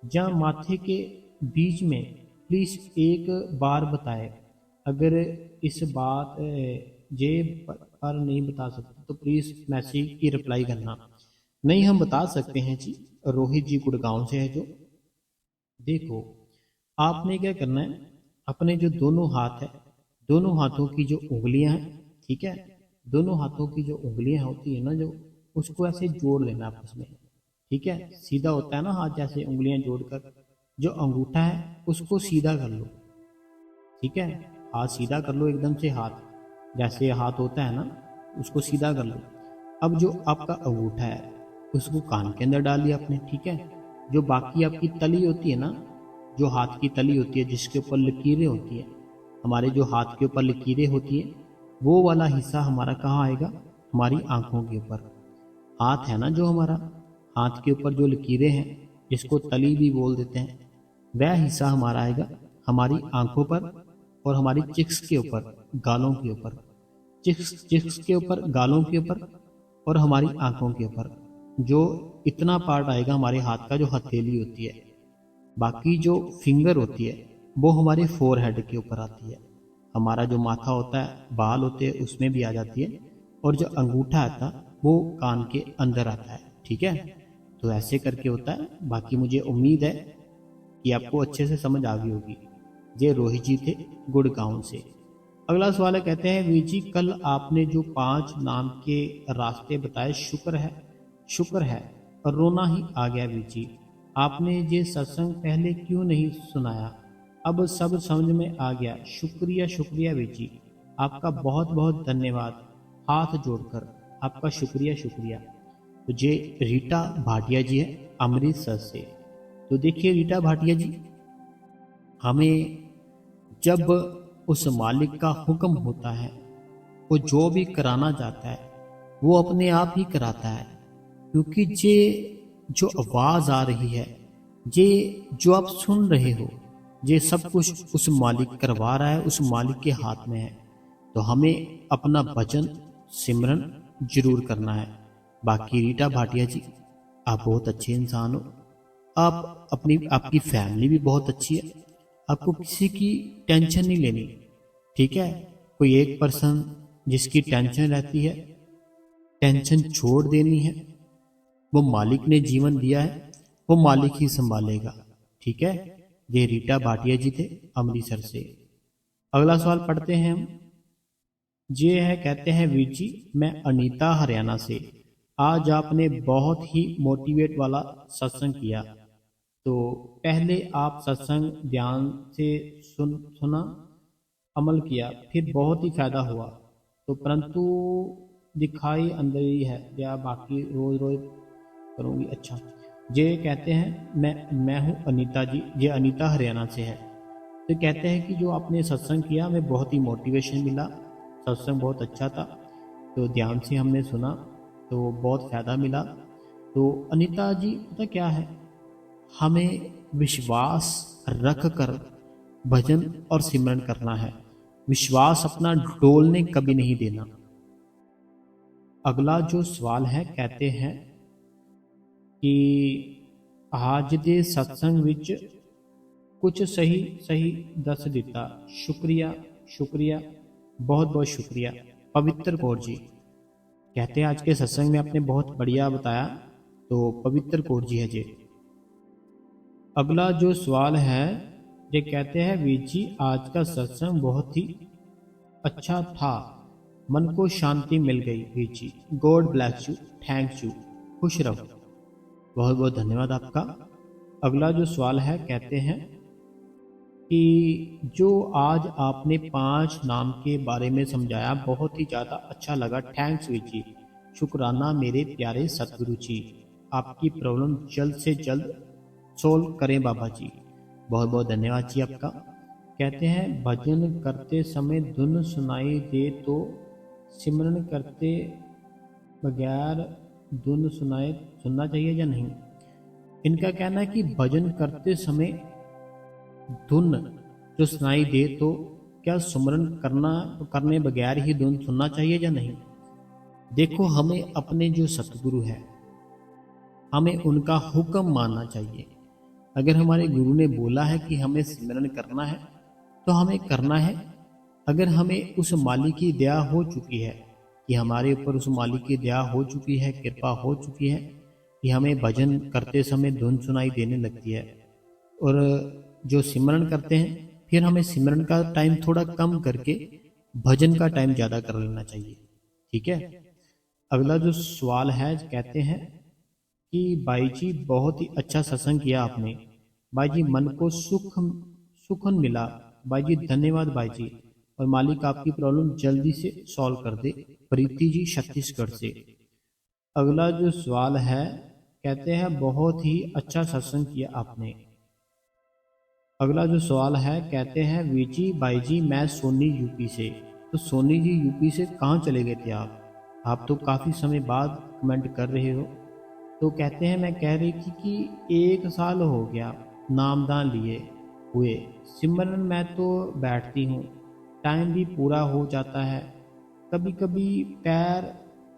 या माथे के बीच में, प्लीज एक बार बताएं। अगर इस बात ये पर नहीं बता सकते तो प्लीज मैसेज की रिप्लाई करना। नहीं हम बता सकते हैं जी। रोहित जी गुड़गांव से है जो। देखो आपने क्या करना है, अपने जो दोनों हाथ है, दोनों हाथों की जो उंगलियां हैं, ठीक है, दोनों हाथों की जो उंगलियां होती है ना, जो उसको ऐसे जोड़ लेना आपस में। ठीक है, सीधा होता है ना हाथ, जैसे उंगलियां जोड़कर जो अंगूठा है उसको सीधा कर लो। ठीक है, हाथ सीधा कर लो एकदम से, हाथ जैसे हाथ होता है ना उसको सीधा कर लो। अब जो आपका अंगूठा है उसको कान के अंदर डाल लिया आपने। ठीक है, जो बाकी आपकी तली होती है ना, जो हाथ की तली होती है जिसके ऊपर लकीरें होती है, हमारे जो हाथ के ऊपर लकीरें होती है, वो वाला हिस्सा हमारा कहाँ आएगा? हमारी आंखों के ऊपर। हाथ है ना जो हमारा, हाथ के ऊपर जो लकीरें हैं जिसको तली भी बोल देते हैं, वह हिस्सा हमारा आएगा हमारी आंखों पर और हमारी चिक्स के ऊपर, गालों के ऊपर। चिक्स के ऊपर, गालों के ऊपर और हमारी आंखों के ऊपर। जो इतना पार्ट आएगा हमारे हाथ का, जो हथेली होती है। बाकी जो फिंगर होती है वो हमारे फोर हेड के ऊपर आती है। हमारा जो माथा होता है, बाल होते हैं, उसमें भी आ जाती है। और जो अंगूठा आता है वो कान के अंदर आता है। ठीक है, तो ऐसे करके होता है। बाकी मुझे उम्मीद है ये आपको अच्छे से समझ आ गई होगी। ये रोहित जी थे गुड़गांव से। अगला सवाल है, कहते हैं वीर जी कल आपने जो 5 नाम के रास्ते बताए, शुक्र है और रोना ही आ गया वीर जी। आपने ये सत्संग पहले क्यों नहीं सुनाया, अब सब समझ में आ गया। शुक्रिया शुक्रिया वीर जी, आपका बहुत बहुत धन्यवाद। हाथ जोड़कर आपका शुक्रिया शुक्रिया। तो ये रीटा भाटिया जी है अमृतसर से। तो देखिए रीटा भाटिया जी, हमें जब उस मालिक का हुक्म होता है, वो जो भी कराना चाहता है वो अपने आप ही कराता है। क्योंकि ये जो आवाज़ आ रही है, ये जो आप सुन रहे हो, ये सब कुछ उस मालिक करवा रहा है, उस मालिक के हाथ में है। तो हमें अपना भजन सिमरन जरूर करना है। बाकी रीटा भाटिया जी, आप बहुत अच्छे इंसान हो। आपकी फैमिली भी बहुत अच्छी है। आपको किसी की टेंशन नहीं लेनी, ठीक है। कोई एक पर्सन जिसकी टेंशन रहती है, टेंशन छोड़ देनी है। वो मालिक ने जीवन दिया है, वो मालिक ही संभालेगा, ठीक है। ये रीटा भाटिया जी थे अमृतसर से। अगला सवाल पढ़ते हैं हम। ये है, कहते हैं वीर जी मैं अनीता हरियाणा से। आज आपने बहुत ही मोटिवेट वाला सत्संग किया। तो पहले आप सत्संग ध्यान से सुना, अमल किया, फिर बहुत ही फायदा हुआ। तो परंतु दिखाई अंदर ही है, या बाकी रोज रोज करूँगी। अच्छा, ये कहते हैं मैं हूँ अनीता जी, ये अनीता हरियाणा से है। तो कहते हैं कि जो आपने सत्संग किया, हमें बहुत ही मोटिवेशन मिला, सत्संग बहुत अच्छा था। तो ध्यान से हमने सुना तो बहुत फ़ायदा मिला। तो अनीता जी, पता क्या है, हमें विश्वास रख कर भजन और सिमरन करना है। विश्वास अपना डोलने कभी नहीं देना। अगला जो सवाल है, कहते हैं कि आज दे सत्संग विच कुछ सही सही दस दिता। शुक्रिया शुक्रिया, बहुत बहुत शुक्रिया। पवित्र कौर जी कहते हैं आज के सत्संग में आपने बहुत बढ़िया बताया। तो पवित्र कौर जी है जी। अगला जो सवाल है, ये कहते हैं वीर जी आज का सत्संग बहुत ही अच्छा था, मन को शांति मिल गई Veer ji. God bless you, thank you, खुश रहो। बहुत बहुत धन्यवाद आपका। अगला जो सवाल है, कहते हैं कि जो आज आपने 5 नाम के बारे में समझाया, बहुत ही ज़्यादा अच्छा लगा। थैंक्स वीर जी, शुक्राना मेरे प्यारे सतगुरु जी। आपकी प्रॉब्लम जल्द से जल्द सोल्व करें बाबा जी। बहुत बहुत धन्यवाद जी आपका। कहते हैं भजन करते समय धुन सुनाई दे तो सिमरन करते बगैर धुन सुनाए सुनना चाहिए या नहीं। इनका कहना है कि भजन करते समय धुन जो सुनाई दे तो क्या सुमरन करने बगैर ही धुन सुनना चाहिए या नहीं। देखो, हमें अपने जो सतगुरु है, हमें उनका हुक्म मानना चाहिए। अगर हमारे गुरु ने बोला है कि हमें सिमरन करना है तो हमें करना है। अगर हमें उस मालिक की दया हो चुकी है, कि हमारे ऊपर उस मालिक की दया हो चुकी है, कृपा हो चुकी है कि हमें भजन करते समय धुन सुनाई देने लगती है, और जो सिमरन करते हैं, फिर हमें सिमरन का टाइम थोड़ा कम करके भजन का टाइम ज़्यादा कर लेना चाहिए, ठीक है। अगला जो सवाल है, कहते हैं कि भाई जी बहुत ही अच्छा सत्संग किया आपने, भाई जी मन को सुकून मिला, भाई जी धन्यवाद भाई जी, और मालिक आपकी प्रॉब्लम जल्दी से सॉल्व कर दे। प्रीति जी छत्तीसगढ़ से। अगला जो सवाल है, कहते हैं बहुत ही अच्छा सत्संग किया आपने। अगला जो सवाल है, कहते हैं वीजी भाई जी मैं सोनी यूपी से। तो सोनी जी यूपी से कहाँ चले गए थे आप तो काफ़ी समय बाद कमेंट कर रहे हो। तो कहते हैं मैं कह रही थी कि 1 साल हो गया नामदान लिए हुए, सिमरन मैं तो बैठती हूँ, टाइम भी पूरा हो जाता है, कभी कभी पैर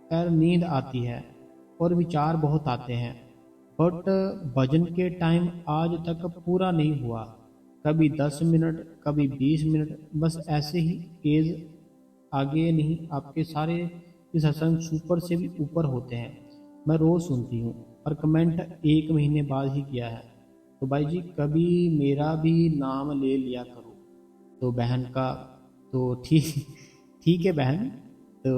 पैर नींद आती है और विचार बहुत आते हैं, बट भजन के टाइम आज तक पूरा नहीं हुआ। कभी 10 मिनट, कभी 20 मिनट, बस ऐसे ही एज आगे नहीं। आपके सारे इस सत्संग सुपर से भी ऊपर होते हैं। मैं रोज़ सुनती हूँ और कमेंट 1 महीने बाद ही किया है। तो भाई जी कभी मेरा भी नाम ले लिया करो। तो बहन का, तो ठीक ठीक है बहन। तो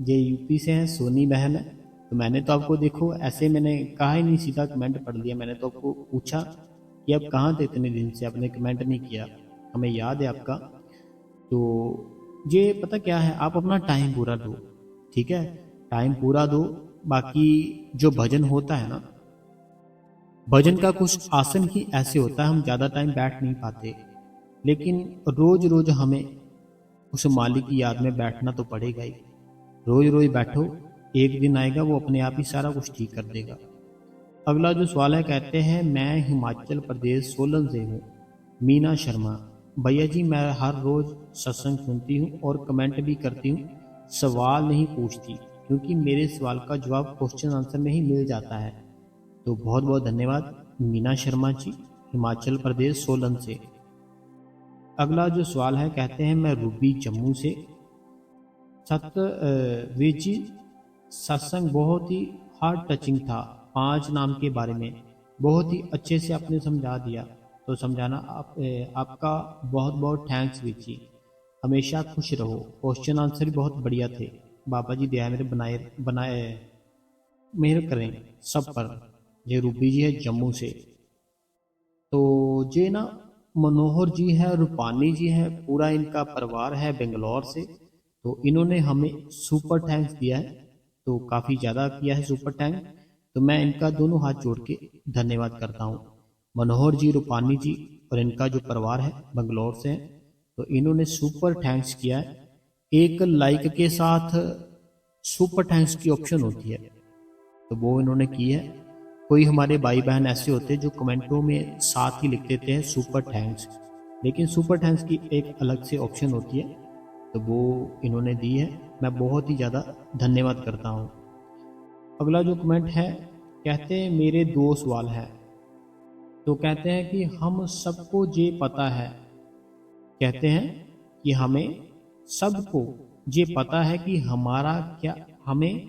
ये यूपी से हैं, सोनी बहन है। तो मैंने तो आपको देखो ऐसे मैंने कहा ही नहीं, सीधा कमेंट पढ़ लिया। मैंने तो आपको पूछा कि आप कहाँ थे इतने दिन से, आपने कमेंट नहीं किया, हमें याद है आपका। तो ये पता क्या है, आप अपना टाइम पूरा दो, ठीक है, टाइम पूरा दो। बाकी जो भजन होता है ना, भजन का कुछ आसन ही ऐसे होता है, हम ज़्यादा टाइम बैठ नहीं पाते, लेकिन रोज रोज हमें उस मालिक की याद में बैठना तो पड़ेगा ही। रोज रोज बैठो, एक दिन आएगा वो अपने आप ही सारा कुछ ठीक कर देगा। अगला जो सवाल है, कहते हैं मैं हिमाचल प्रदेश सोलन से हूँ, मीना शर्मा। भैया जी मैं हर रोज सत्संग सुनती हूँ और कमेंट भी करती हूँ, सवाल नहीं पूछती क्योंकि मेरे सवाल का जवाब क्वेश्चन आंसर में ही मिल जाता है। तो बहुत बहुत धन्यवाद मीना शर्मा जी, हिमाचल प्रदेश सोलन से। अगला जो सवाल है, कहते हैं मैं रूबी जम्मू से। वीर जी सत्संग बहुत ही हार्ट टचिंग था, 5 नाम के बारे में बहुत ही अच्छे से आपने समझा दिया। तो समझाना आपका बहुत बहुत थैंक्स वीर जी, हमेशा खुश रहो। क्वेश्चन आंसर भी बहुत बढ़िया थे। बाबा जी दया मेरे बनाए बनाए मेहर करें सब पर। ये रूबी जी है जम्मू से। तो ये ना मनोहर जी है, रूपानी जी है, पूरा इनका परिवार है बेंगलोर से। तो इन्होंने हमें सुपर थैंक्स दिया है, तो काफ़ी ज़्यादा किया है सुपर थैंक। तो मैं इनका दोनों हाथ जोड़ के धन्यवाद करता हूँ, मनोहर जी, रूपानी जी और इनका जो परिवार है बेंगलोर से है। तो इन्होंने सुपर थैंक्स किया है। एक लाइक के साथ सुपर थैंक्स की ऑप्शन होती है, तो वो इन्होंने की है। कोई हमारे भाई बहन ऐसे होते हैं जो कमेंटों में साथ ही लिख देते हैं सुपर थैंक्स, लेकिन सुपर थैंक्स की एक अलग से ऑप्शन होती है, तो वो इन्होंने दी है। मैं बहुत ही ज़्यादा धन्यवाद करता हूँ। अगला जो कमेंट है, कहते हैं मेरे 2 सवाल हैं। तो कहते हैं कि हम सबको ये पता है, कहते हैं कि हमें सबको ये पता है कि हमारा क्या, हमें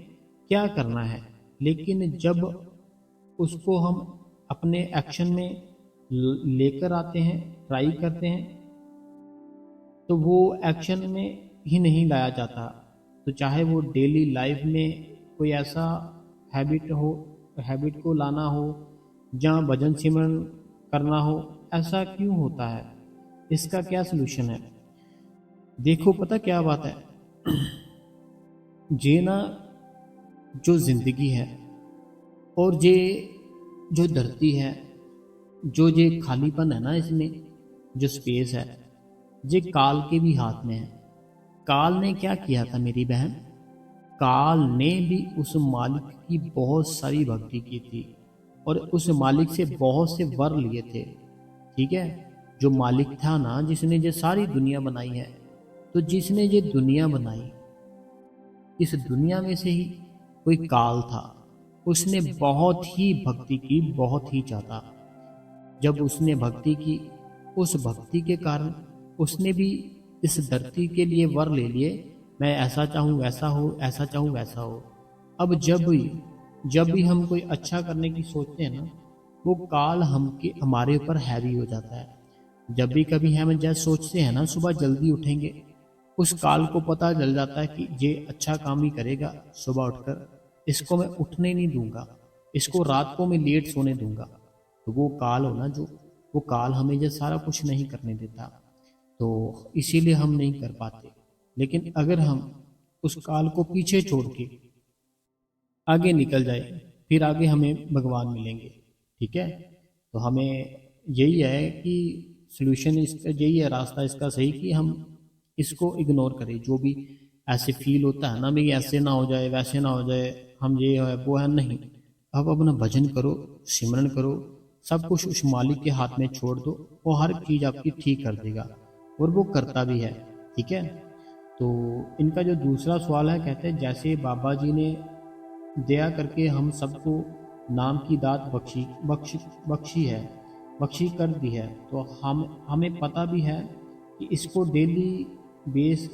क्या करना है, लेकिन जब उसको हम अपने एक्शन में लेकर आते हैं, ट्राई करते हैं, तो वो एक्शन में ही नहीं लाया जाता। तो चाहे वो डेली लाइफ में कोई ऐसा हैबिट हो, हैबिट को लाना हो, जहाँ भजन सिमरन करना हो, ऐसा क्यों होता है, इसका क्या सलूशन है? देखो पता क्या बात है, ये ना जो जिंदगी है और ये जो धरती है, जो ये खालीपन है ना, इसमें जो स्पेस है, ये काल के भी हाथ में है। काल ने क्या किया था मेरी बहन, काल ने भी उस मालिक की बहुत सारी भक्ति की थी और उस मालिक से बहुत से वर लिए थे, ठीक है। जो मालिक था ना, जिसने ये सारी दुनिया बनाई है, तो जिसने ये दुनिया बनाई, इस दुनिया में से ही कोई काल था। उसने बहुत ही भक्ति की, बहुत ही ज्यादा। जब उसने भक्ति की, उस भक्ति के कारण उसने भी इस धरती के लिए वर ले लिए, मैं ऐसा चाहूँ वैसा हो, ऐसा चाहूँ वैसा हो। अब जब भी हम कोई अच्छा करने की सोचते हैं ना, वो काल हमारे ऊपर हैवी हो जाता है। जब भी कभी हम जैसे सोचते हैं ना सुबह जल्दी उठेंगे, उस काल को पता चल जाता है कि ये अच्छा काम ही करेगा सुबह उठकर, इसको मैं उठने नहीं दूंगा, इसको रात को मैं लेट सोने दूंगा। तो वो काल हो ना, जो वो काल हमें ये सारा कुछ नहीं करने देता, तो इसीलिए हम नहीं कर पाते। लेकिन अगर हम उस काल को पीछे छोड़ के आगे निकल जाए, फिर आगे हमें भगवान मिलेंगे, ठीक है। तो हमें यही है कि सल्यूशन इसका यही है, रास्ता इसका सही, कि हम इसको इग्नोर करें। जो भी ऐसे फील होता है ना, भाई ऐसे ना हो जाए, वैसे ना हो जाए, हम ये है वो है, नहीं। अब अपना भजन करो, सिमरन करो, सब कुछ उस मालिक के हाथ में छोड़ दो, वो हर चीज़ आपकी ठीक कर देगा, और वो करता भी है, ठीक है। तो इनका जो दूसरा सवाल है, कहते हैं जैसे बाबा जी ने दया करके हम सबको नाम की दात बख्शी है, बख्शी कर दी है, तो हमें पता भी है कि इसको डेली बेस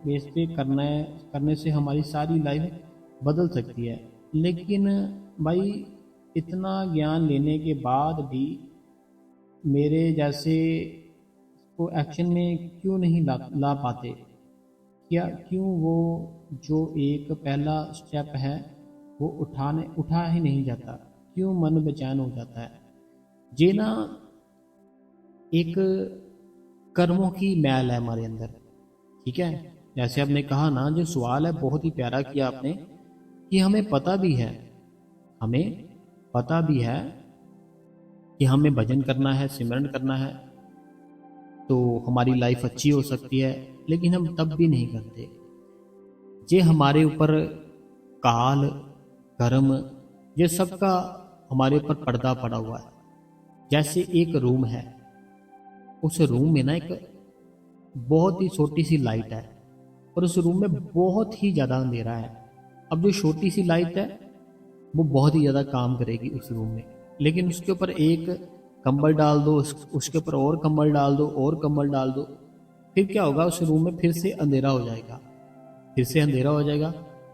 बेस पे करने से हमारी सारी लाइफ बदल सकती है। लेकिन भाई इतना ज्ञान लेने के बाद भी मेरे जैसे को एक्शन में क्यों नहीं ला पाते? क्या क्यों वो जो एक पहला स्टेप है वो उठा ही नहीं जाता? क्यों मन बेचैन हो जाता है? ये ना एक कर्मों की मैल है हमारे अंदर। ठीक है, जैसे आपने कहा ना, जो सवाल है बहुत ही प्यारा किया आपने, कि हमें पता भी है, हमें पता भी है कि हमें भजन करना है, सिमरन करना है, तो हमारी लाइफ अच्छी हो सकती है, लेकिन हम तब भी नहीं करते। ये हमारे ऊपर काल, कर्म, ये सब का हमारे ऊपर पर्दा पड़ा हुआ है। जैसे एक रूम है, उस रूम में ना एक बहुत ही छोटी सी लाइट है, और उस रूम में बहुत ही ज़्यादा अंधेरा है। अब जो छोटी सी लाइट है वो बहुत ही ज़्यादा काम करेगी उस रूम में, लेकिन उसके ऊपर एक कंबल डाल दो, उसके ऊपर और कंबल डाल दो, और कंबल डाल दो, फिर क्या होगा? उस रूम में फिर से अंधेरा हो जाएगा, फिर से अंधेरा हो जाएगा,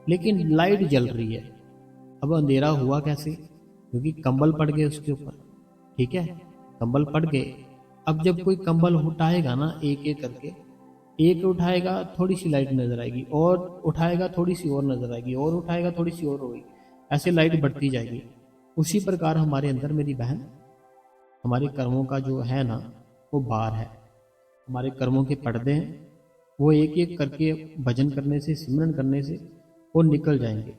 लेकिन लाइट जल रही है। अब अंधेरा हुआ कैसे? क्योंकि कंबल पड़ गए उसके ऊपर। ठीक है, कंबल पड़ गए। अब जब कोई कंबल उठाएगा ना, एक एक करके, एक उठाएगा थोड़ी सी लाइट नजर आएगी, और उठाएगा थोड़ी सी और नजर आएगी, और उठाएगा थोड़ी सी और होगी, ऐसे लाइट बढ़ती जाएगी। उसी प्रकार हमारे अंदर मेरी बहन, हमारे कर्मों का जो है ना, वो भार है, हमारे कर्मों के पर्दे हैं, वो एक एक करके भजन करने से, सिमरन करने से वो निकल जाएंगे।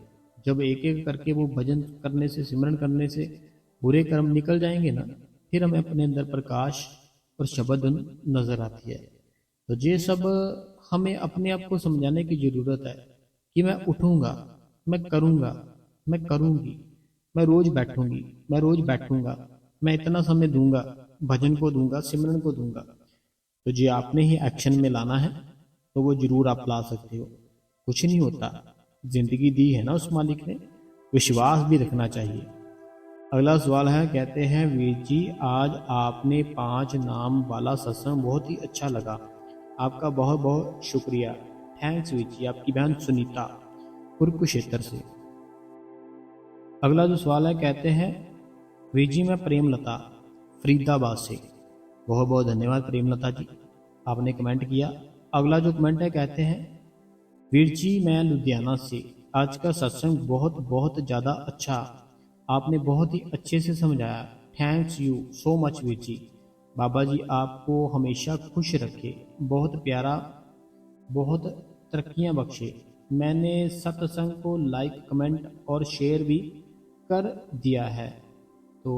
जब एक एक करके वो भजन करने से, सिमरन करने से बुरे कर्म निकल जाएंगे ना, फिर हमें अपने अंदर प्रकाश और शब्द नजर आती है। तो ये सब हमें अपने आप को समझाने की जरूरत है कि मैं उठूंगा, मैं करूंगा, मैं करूंगी, मैं रोज बैठूंगी, मैं रोज बैठूंगा, मैं इतना समय दूंगा, भजन को दूंगा, सिमरन को दूंगा। तो जी आपने ही एक्शन में लाना है, तो वो जरूर आप ला सकते हो। कुछ नहीं होता, जिंदगी दी है ना उस मालिक ने, विश्वास भी रखना चाहिए। अगला सवाल है, कहते हैं वीर जी, आज आपने 5 नाम वाला सत्संग बहुत ही अच्छा लगा, आपका बहुत बहुत शुक्रिया। थैंक्स वीर जी। आपकी बहन सुनीता, कुरुक्षेत्र से। अगला जो सवाल है, कहते हैं वीर जी, मैं प्रेमलता, फरीदाबाद से। बहुत बहुत धन्यवाद प्रेमलता जी, आपने कमेंट किया। अगला जो कमेंट है, कहते हैं वीर जी, मैं लुधियाना से। आज का सत्संग बहुत बहुत ज़्यादा अच्छा, आपने बहुत ही अच्छे से समझाया। Thanks you so much Veer ji. बाबा जी आपको हमेशा खुश रखे, बहुत प्यारा, बहुत तरक्कियां बख्शे। मैंने सत्संग को लाइक, कमेंट और शेयर भी कर दिया है। तो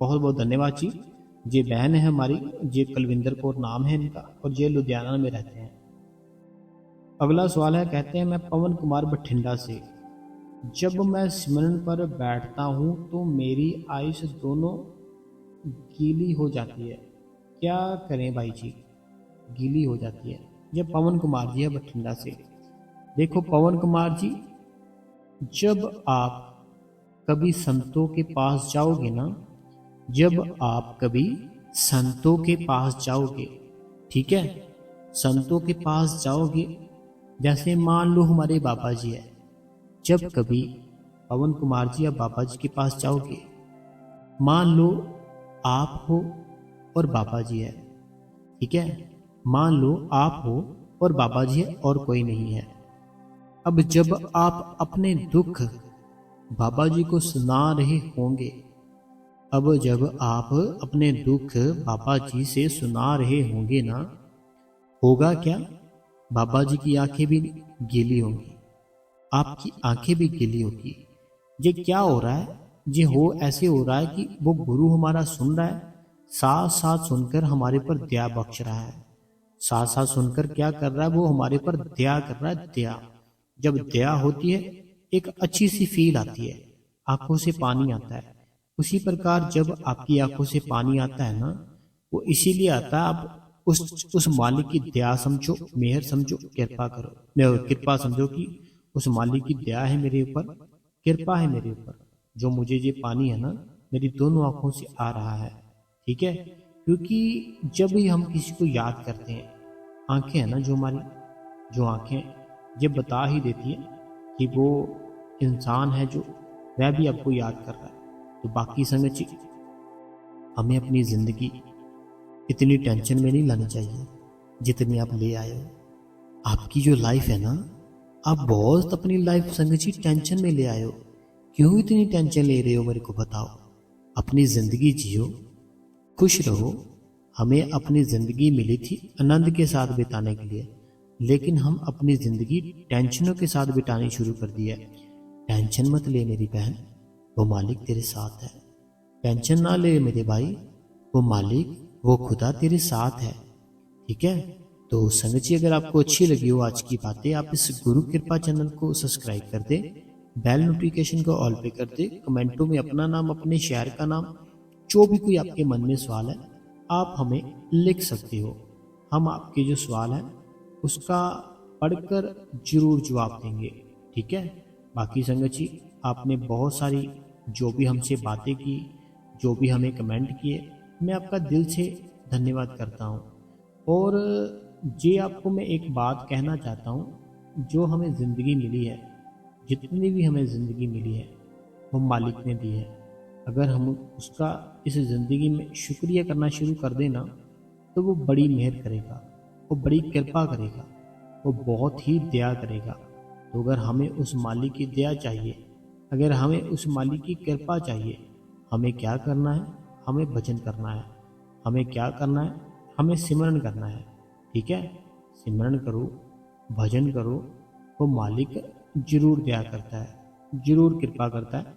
बहुत बहुत धन्यवाद जी। ये बहन है हमारी, ये कुलविंदर कौर नाम है इनका, और ये लुधियाना में रहते हैं। अगला सवाल है, कहते हैं मैं पवन कुमार बठिंडा से। जब मैं सिमरन पर बैठता हूँ तो मेरी आयुष दोनों गीली हो जाती है, क्या करें भाई जी? गीली हो जाती है। ये पवन कुमार जी है बठिंडा से। देखो पवन कुमार जी, जब आप कभी संतों के पास जाओगे ना, जब आप कभी संतों के पास जाओगे, ठीक है, संतों के पास जाओगे, जैसे मान लो हमारे बाबा जी है, जब कभी पवन कुमार जी या बाबा जी के पास जाओगे, मान लो आप हो और बाबा जी है, ठीक है, मान लो आप हो और बाबा जी है और कोई नहीं है। अब जब आप अपने दुख बाबा जी को सुना रहे होंगे, अब जब आप अपने दुख बाबा जी से सुना रहे होंगे ना, होगा क्या? बाबा जी की आंखें भी गीली होंगी, आपकी आंखें भी गीली होगी। ये क्या हो रहा है? ये ऐसे हो रहा है कि वो गुरु हमारा सुन रहा है, साथ साथ सुनकर हमारे पर दया बख्श रहा है। साथ साथ सुनकर क्या कर रहा है? वो हमारे पर दया कर रहा है, दया। जब दया होती है, एक अच्छी सी फील आती है, आंखों से पानी आता है। उसी प्रकार जब आपकी आंखों से पानी आता है ना, वो इसीलिए आता है, आप उस मालिक की दया समझो, मेहर समझो, कृपा करो, कृपा समझो कि उस मालिक की दया है मेरे ऊपर, कृपा है मेरे ऊपर, जो मुझे ये पानी है ना, मेरी दोनों आंखों से आ रहा है। ठीक है, क्योंकि जब भी हम किसी को याद करते हैं, आंखें है ना जो हमारी, जो आंखें ये बता ही देती है कि वो इंसान है जो, वह भी आपको याद कर रहा है। तो बाकी संगत जी, हमें अपनी ज़िंदगी इतनी टेंशन में नहीं लानी चाहिए जितनी आप ले आए हो। आपकी जो लाइफ है ना, आप बहुत अपनी लाइफ संगत जी टेंशन में ले आए हो। क्यों इतनी टेंशन ले रहे हो मेरे को बताओ। अपनी ज़िंदगी जियो, खुश रहो। हमें अपनी ज़िंदगी मिली थी आनंद के साथ बिताने के लिए, लेकिन हम अपनी ज़िंदगी टेंशनों के साथ बितानी शुरू कर दी है। टेंशन मत ले मेरी बहन, वो मालिक तेरे साथ है। टेंशन ना ले मेरे भाई, वो मालिक, वो खुदा तेरे साथ है। ठीक है। तो संगत जी, अगर आपको अच्छी लगी हो आज की बातें, आप इस गुरु कृपा चैनल को सब्सक्राइब कर दे, बेल नोटिफिकेशन को ऑल पे कर दे, कमेंटों में अपना नाम, अपने शहर का नाम, जो भी कोई आपके मन में सवाल है आप हमें लिख सकते हो। हम आपके जो सवाल है उसका पढ़कर जरूर जवाब देंगे। ठीक है। बाकी संगत जी, आपने बहुत सारी जो भी हमसे बातें की, जो भी हमें कमेंट किए, मैं आपका दिल से धन्यवाद करता हूँ। और ये आपको मैं एक बात कहना चाहता हूँ, जो हमें ज़िंदगी मिली है, जितनी भी हमें ज़िंदगी मिली है वो मालिक ने दी है। अगर हम उसका इस ज़िंदगी में शुक्रिया करना शुरू कर देना तो वो बड़ी मेहर करेगा, वो बड़ी कृपा करेगा, वो बहुत ही दया करेगा। तो अगर हमें उस मालिक की दया चाहिए, अगर हमें उस मालिक की कृपा चाहिए, हमें क्या करना है? हमें भजन करना है। हमें क्या करना है? हमें सिमरन करना है। ठीक है। सिमरन करो, भजन करो, वो मालिक जरूर दया करता है, जरूर कृपा करता है,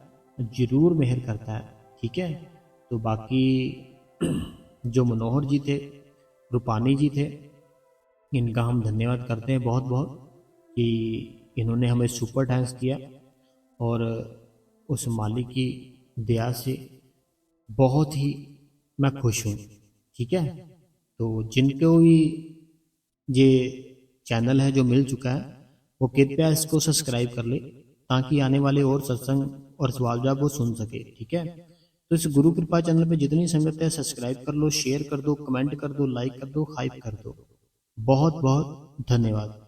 जरूर मेहर करता है। ठीक है। तो बाकी जो मनोहर जी थे, रूपानी जी थे, इनका हम धन्यवाद करते हैं बहुत बहुत कि इन्होंने हमें सुपर डांस किया, और उस मालिक की दया से बहुत ही मैं खुश हूँ। ठीक है। तो जिनको भी ये चैनल है जो मिल चुका है, वो कृपया इसको सब्सक्राइब कर ले, ताकि आने वाले और सत्संग और सवाल जवाब वो सुन सके। ठीक है। तो इस गुरु कृपा चैनल पे जितनी संगत है सब्सक्राइब कर लो, शेयर कर दो, कमेंट कर दो, लाइक कर दो, हाइप कर दो। बहुत बहुत धन्यवाद।